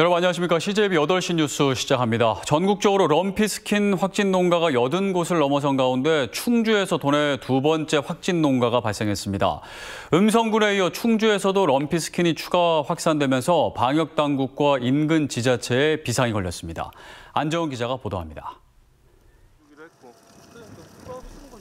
여러분 안녕하십니까. CJB 8시 뉴스 시작합니다. 전국적으로 럼피스킨 확진 농가가 80곳을 넘어선 가운데 충주에서 도내 두 번째 확진 농가가 발생했습니다. 음성군에 이어 충주에서도 럼피스킨이 추가 확산되면서 방역당국과 인근 지자체에 비상이 걸렸습니다. 안정훈 기자가 보도합니다.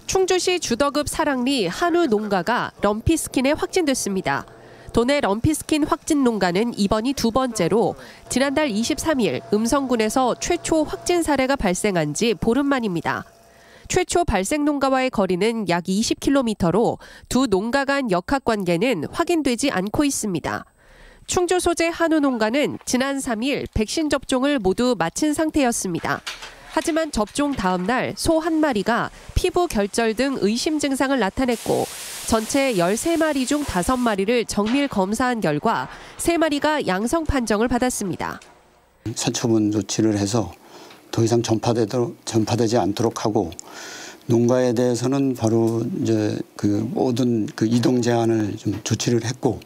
충주시 주덕읍 사랑리 한우 농가가 럼피스킨에 확진됐습니다. 도내 럼피스킨 확진 농가는 이번이 두 번째로 지난달 23일 음성군에서 최초 확진 사례가 발생한 지 보름 만입니다. 최초 발생 농가와의 거리는 약 20km로 두 농가 간 역학관계는 확인되지 않고 있습니다. 충주 소재 한우 농가는 지난 3일 백신 접종을 모두 마친 상태였습니다. 하지만 접종 다음 날 소 한 마리가 피부 결절 등 의심 증상을 나타냈고 전체 13마리 중 5마리를 정밀 검사한 결과 3마리가 양성 판정을 받았습니다. 사처분 조치를 해서 더 이상 전파되지 않도록 하고 농가에 대해서는 바로 이제 모든 이동 제한을 좀 조치를 했고.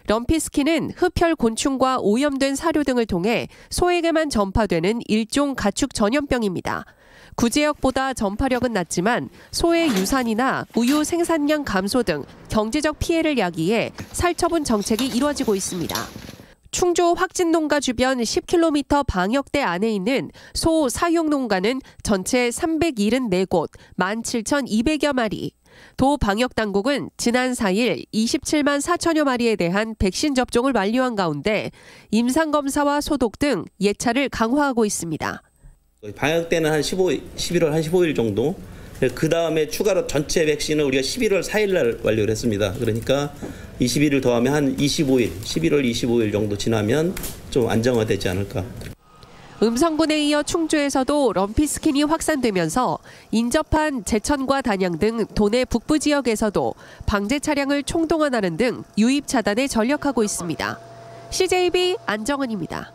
럼피스킨은 흡혈 곤충과 오염된 사료 등을 통해 소에게만 전파되는 일종 가축 전염병입니다. 구제역보다 전파력은 낮지만 소의 유산이나 우유 생산량 감소 등 경제적 피해를 야기해 살처분 정책이 이루어지고 있습니다. 충주 확진 농가 주변 10km 방역대 안에 있는 소 사육 농가는 전체 374곳, 17,200여 마리. 도 방역당국은 지난 4일 27만 4천여 마리에 대한 백신 접종을 완료한 가운데 임상검사와 소독 등 예찰을 강화하고 있습니다. 방역 때는 11월 한 15일 정도, 그 다음에 추가로 전체 백신을 우리가 11월 4일 날 완료를 했습니다. 그러니까 21일 더하면 한 25일, 11월 25일 정도 지나면 좀 안정화되지 않을까. 음성군에 이어 충주에서도 럼피스킨이 확산되면서 인접한 제천과 단양 등 도내 북부 지역에서도 방제 차량을 총동원하는 등 유입 차단에 전력하고 있습니다. CJB 안정은입니다.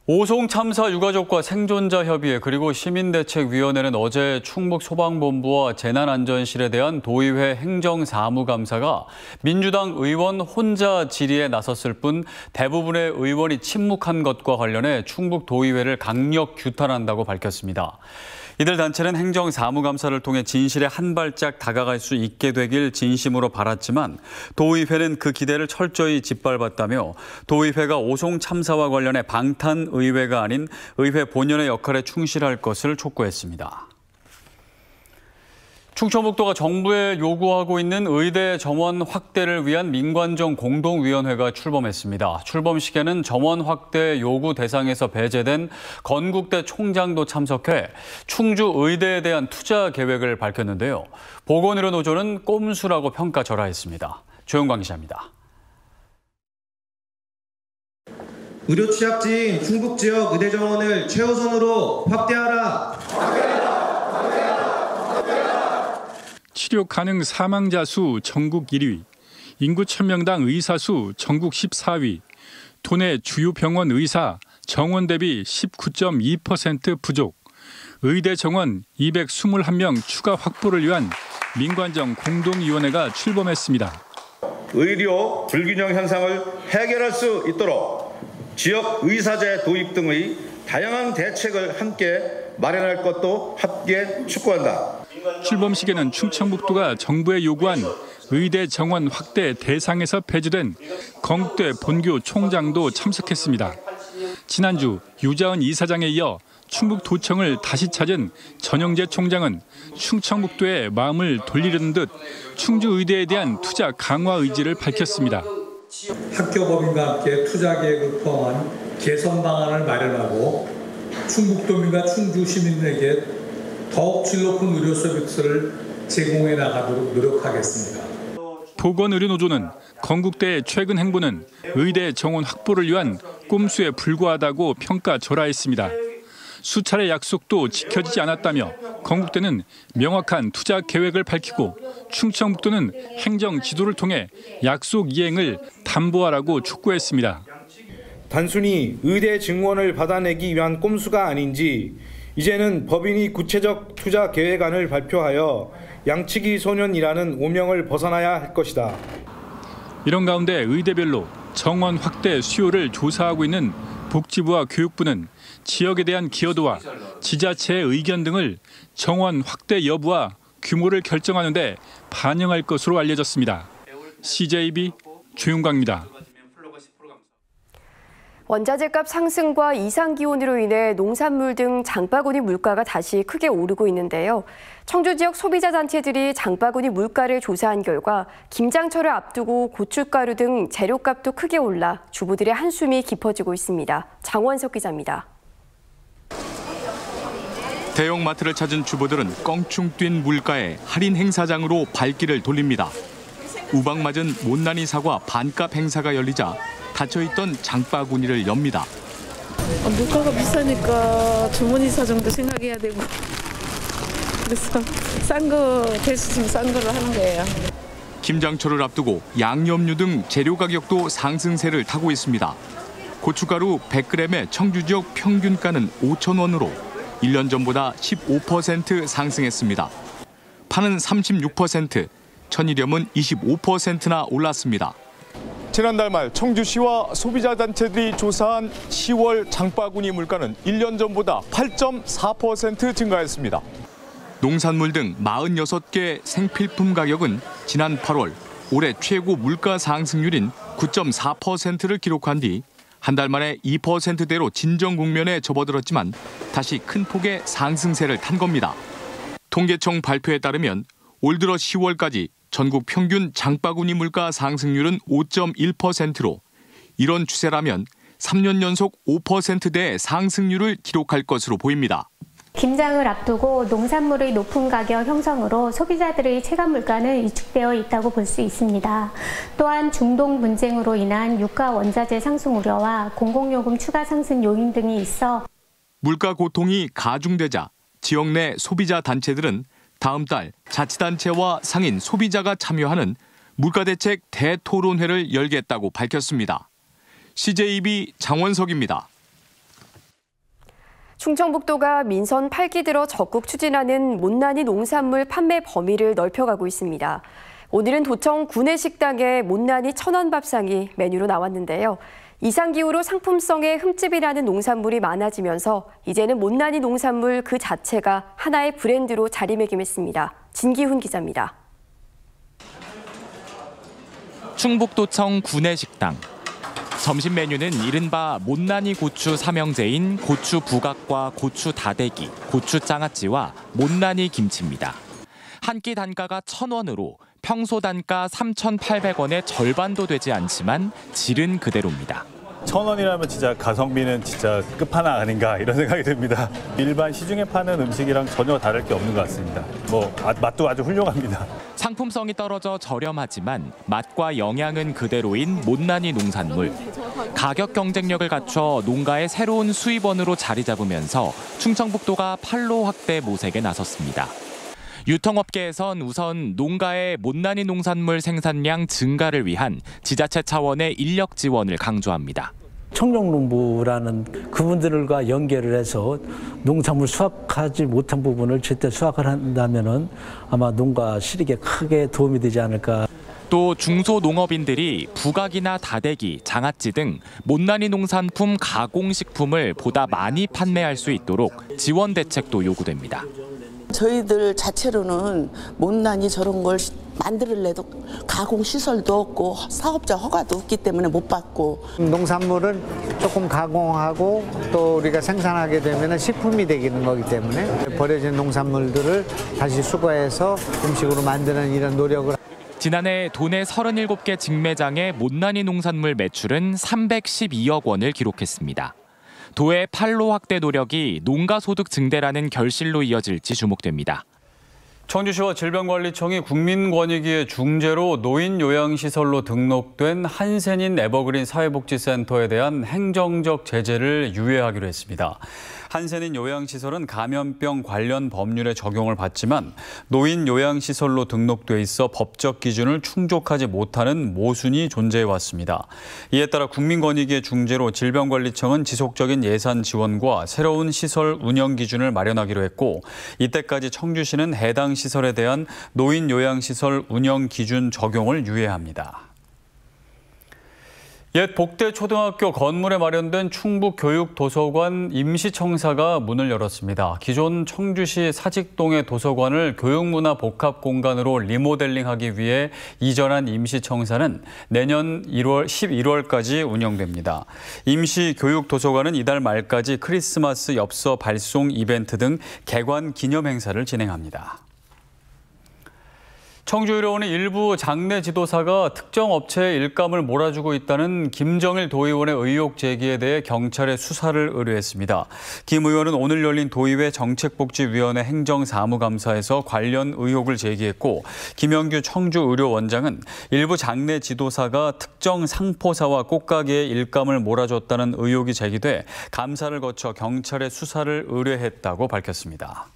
오송 참사 유가족과 생존자 협의회 그리고 시민대책위원회는 어제 충북소방본부와 재난안전실에 대한 도의회 행정사무감사가 민주당 의원 혼자 질의에 나섰을 뿐 대부분의 의원이 침묵한 것과 관련해 충북도의회를 강력 규탄한다고 밝혔습니다. 이들 단체는 행정사무감사를 통해 진실에 한 발짝 다가갈 수 있게 되길 진심으로 바랐지만 도의회는 그 기대를 철저히 짓밟았다며 도의회가 오송 참사와 관련해 방탄의회가 아닌 의회 본연의 역할에 충실할 것을 촉구했습니다. 충청북도가 정부에 요구하고 있는 의대 정원 확대를 위한 민관정 공동위원회가 출범했습니다. 출범식에는 정원 확대 요구 대상에서 배제된 건국대 총장도 참석해 충주 의대에 대한 투자 계획을 밝혔는데요. 보건의료노조는 꼼수라고 평가절하했습니다. 조영광 기자입니다. 의료 취약지인 충북 지역 의대 정원을 최우선으로 확대하라. 치료 가능 사망자 수 전국 1위, 인구 1000명당 의사 수 전국 14위, 도내 주요 병원 의사 정원 대비 19.2% 부족, 의대 정원 221명 추가 확보를 위한 민관정 공동위원회가 출범했습니다. 의료 불균형 현상을 해결할 수 있도록 지역 의사제 도입 등의 다양한 대책을 함께 마련할 것도 함께 촉구한다. 출범식에는 충청북도가 정부에 요구한 의대 정원 확대 대상에서 배제된 건국대 본교 총장도 참석했습니다. 지난주 유자은 이사장에 이어 충북도청을 다시 찾은 전영재 총장은 충청북도의 마음을 돌리려는 듯 충주의대에 대한 투자 강화 의지를 밝혔습니다. 학교법인과 함께 투자 계획을 포함한 개선 방안을 마련하고 충북도민과 충주 시민에게 더욱 질 높은 의료 서비스를 제공해 나가도록 노력하겠습니다. 보건의료노조는 건국대의 최근 행보는 의대 정원 확보를 위한 꼼수에 불과하다고 평가절하했습니다. 수차례 약속도 지켜지지 않았다며 건국대는 명확한 투자 계획을 밝히고 충청북도는 행정 지도를 통해 약속 이행을 담보하라고 촉구했습니다. 단순히 의대 증원을 받아내기 위한 꼼수가 아닌지 이제는 법인이 구체적 투자 계획안을 발표하여 양치기 소년이라는 오명을 벗어나야 할 것이다. 이런 가운데 의대별로 정원 확대 수요를 조사하고 있는 복지부와 교육부는 지역에 대한 기여도와 지자체의 의견 등을 정원 확대 여부와 규모를 결정하는 데 반영할 것으로 알려졌습니다. CJB 조윤광입니다. 원자재값 상승과 이상기온으로 인해 농산물 등 장바구니 물가가 다시 크게 오르고 있는데요. 청주 지역 소비자 단체들이 장바구니 물가를 조사한 결과 김장철을 앞두고 고춧가루 등 재료값도 크게 올라 주부들의 한숨이 깊어지고 있습니다. 장원석 기자입니다. 대형마트를 찾은 주부들은 껑충 뛴 물가에 할인 행사장으로 발길을 돌립니다. 우박맞은 못난이 사과 반값 행사가 열리자 닫혀있던 장바구니를 엽니다. 물가가 비싸니까 주머니 사정도 생각해야 되고 그래서 싼 거 될 수 있으면 싼 거를 하는 거예요. 김장철을 앞두고 양념류 등 재료 가격도 상승세를 타고 있습니다. 고춧가루 100g의 청주 지역 평균가는 5,000원으로 1년 전보다 15% 상승했습니다. 파는 36%, 천일염은 25%나 올랐습니다. 지난달 말 청주시와 소비자단체들이 조사한 10월 장바구니 물가는 1년 전보다 8.4% 증가했습니다. 농산물 등 46개 생필품 가격은 지난 8월 올해 최고 물가 상승률인 9.4%를 기록한 뒤 한 달 만에 2%대로 진정 국면에 접어들었지만 다시 큰 폭의 상승세를 탄 겁니다. 통계청 발표에 따르면 올 들어 10월까지 전국 평균 장바구니 물가 상승률은 5.1%로 이런 추세라면 3년 연속 5%대의 상승률을 기록할 것으로 보입니다. 김장을 앞두고 농산물의 높은 가격 형성으로 소비자들의 체감 물가는 위축되어 있다고 볼 수 있습니다. 또한 중동 분쟁으로 인한 유가 원자재 상승 우려와 공공요금 추가 상승 요인 등이 있어 물가 고통이 가중되자 지역 내 소비자 단체들은 다음 달 자치단체와 상인 소비자가 참여하는 물가대책 대토론회를 열겠다고 밝혔습니다. CJB 장원석입니다. 충청북도가 민선 8기 들어 적극 추진하는 못난이 농산물 판매 범위를 넓혀가고 있습니다. 오늘은 도청 구내식당에 못난이 천원 밥상이 메뉴로 나왔는데요. 이상기후로 상품성에 흠집이 나는 농산물이 많아지면서 이제는 못난이 농산물 그 자체가 하나의 브랜드로 자리매김했습니다. 진기훈 기자입니다. 충북도청 구내식당. 점심 메뉴는 이른바 못난이 고추 삼형제인 고추 부각과 고추 다대기, 고추 장아찌와 못난이 김치입니다. 한 끼 단가가 1,000원으로 평소 단가 3,800원의 절반도 되지 않지만 질은 그대로입니다. 1,000원이라면 진짜 가성비는 진짜 끝판왕 아닌가 이런 생각이 듭니다. 일반 시중에 파는 음식이랑 전혀 다를 게 없는 것 같습니다. 맛도 아주 훌륭합니다. 상품성이 떨어져 저렴하지만 맛과 영양은 그대로인 못난이 농산물. 가격 경쟁력을 갖춰 농가의 새로운 수입원으로 자리 잡으면서 충청북도가 판로 확대 모색에 나섰습니다. 유통업계에선 우선 농가의 못난이 농산물 생산량 증가를 위한 지자체 차원의 인력 지원을 강조합니다. 청정농부라는 그분들과 연계를 해서 농산물 수확하지 못한 부분을 제때 수확을 한다면은 아마 농가 실익에 크게 도움이 되지 않을까. 또 중소농업인들이 부각이나 다대기, 장아찌 등 못난이 농산품 가공식품을 보다 많이 판매할 수 있도록 지원 대책도 요구됩니다. 저희들 자체로는 못난이 저런 걸 만들려도 가공시설도 없고 사업자 허가도 없기 때문에 못 받고. 농산물은 조금 가공하고 또 우리가 생산하게 되면 식품이 되는 거기 때문에 버려진 농산물들을 다시 수거해서 음식으로 만드는 이런 노력을. 지난해 도내 37개 직매장의 못난이 농산물 매출은 312억 원을 기록했습니다. 도의 판로 확대 노력이 농가 소득 증대라는 결실로 이어질지 주목됩니다. 청주시와 질병관리청이 국민권익위의 중재로 노인요양시설로 등록된 한센인 에버그린 사회복지센터에 대한 행정적 제재를 유예하기로 했습니다. 한센인 요양시설은 감염병 관련 법률의 적용을 받지만 노인요양시설로 등록돼 있어 법적 기준을 충족하지 못하는 모순이 존재해왔습니다. 이에 따라 국민권익위의 중재로 질병관리청은 지속적인 예산 지원과 새로운 시설 운영 기준을 마련하기로 했고 이때까지 청주시는 해당 시설에 대한 노인요양시설 운영 기준 적용을 유예합니다. 옛 복대초등학교 건물에 마련된 충북교육도서관 임시청사가 문을 열었습니다. 기존 청주시 사직동의 도서관을 교육문화복합공간으로 리모델링하기 위해 이전한 임시청사는 내년 11월까지 운영됩니다. 임시교육도서관은 이달 말까지 크리스마스 엽서 발송 이벤트 등 개관 기념 행사를 진행합니다. 청주의료원의 일부 장내 지도사가 특정 업체에 일감을 몰아주고 있다는 김정일 도의원의 의혹 제기에 대해 경찰에 수사를 의뢰했습니다. 김 의원은 오늘 열린 도의회 정책복지위원회 행정사무감사에서 관련 의혹을 제기했고, 김영규 청주의료원장은 일부 장내 지도사가 특정 상포사와 꽃가게에 일감을 몰아줬다는 의혹이 제기돼 감사를 거쳐 경찰에 수사를 의뢰했다고 밝혔습니다.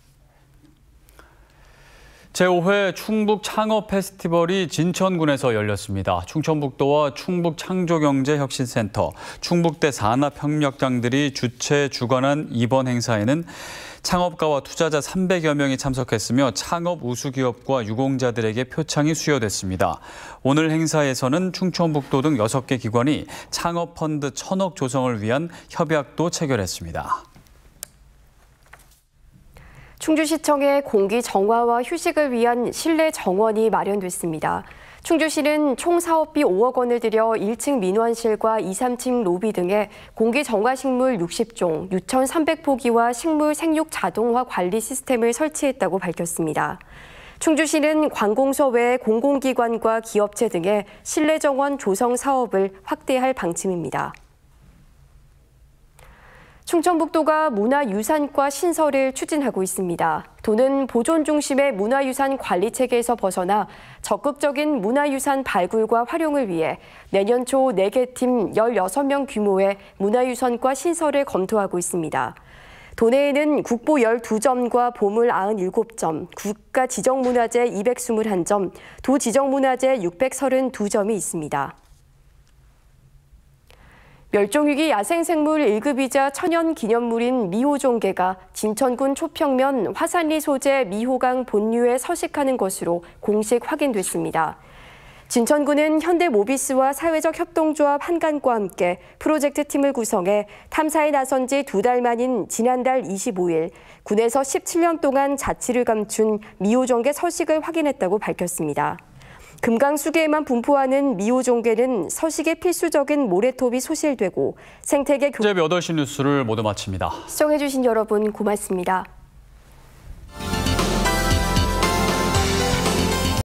제5회 충북 창업 페스티벌이 진천군에서 열렸습니다. 충청북도와 충북창조경제혁신센터, 충북대 산업협력장들이 주최 주관한 이번 행사에는 창업가와 투자자 300여 명이 참석했으며 창업 우수기업과 유공자들에게 표창이 수여됐습니다. 오늘 행사에서는 충청북도 등 6개 기관이 창업펀드 1,000억 조성을 위한 협약도 체결했습니다. 충주시청에 공기 정화와 휴식을 위한 실내 정원이 마련됐습니다. 충주시는 총 사업비 5억 원을 들여 1층 민원실과 2, 3층 로비 등에 공기 정화 식물 60종, 6,300포기와 식물 생육 자동화 관리 시스템을 설치했다고 밝혔습니다. 충주시는 관공서 외 공공기관과 기업체 등의 실내 정원 조성 사업을 확대할 방침입니다. 충청북도가 문화유산과 신설을 추진하고 있습니다. 도는 보존 중심의 문화유산 관리 체계에서 벗어나 적극적인 문화유산 발굴과 활용을 위해 내년 초 4개 팀 16명 규모의 문화유산과 신설을 검토하고 있습니다. 도내에는 국보 12점과 보물 97점, 국가 지정문화재 221점, 도지정문화재 632점이 있습니다. 멸종위기 야생생물 1급이자 천연기념물인 미호종개가 진천군 초평면 화산리 소재 미호강 본류에 서식하는 것으로 공식 확인됐습니다. 진천군은 현대모비스와 사회적 협동조합 한간과 함께 프로젝트 팀을 구성해 탐사에 나선 지 2달 만인 지난달 25일 군에서 17년 동안 자취를 감춘 미호종개 서식을 확인했다고 밝혔습니다. 금강수계에만 분포하는 미호종개는 서식에 필수적인 모래톱이 소실되고 생태계 이제 8시 뉴스를 모두 마칩니다. 시청해주신 여러분 고맙습니다.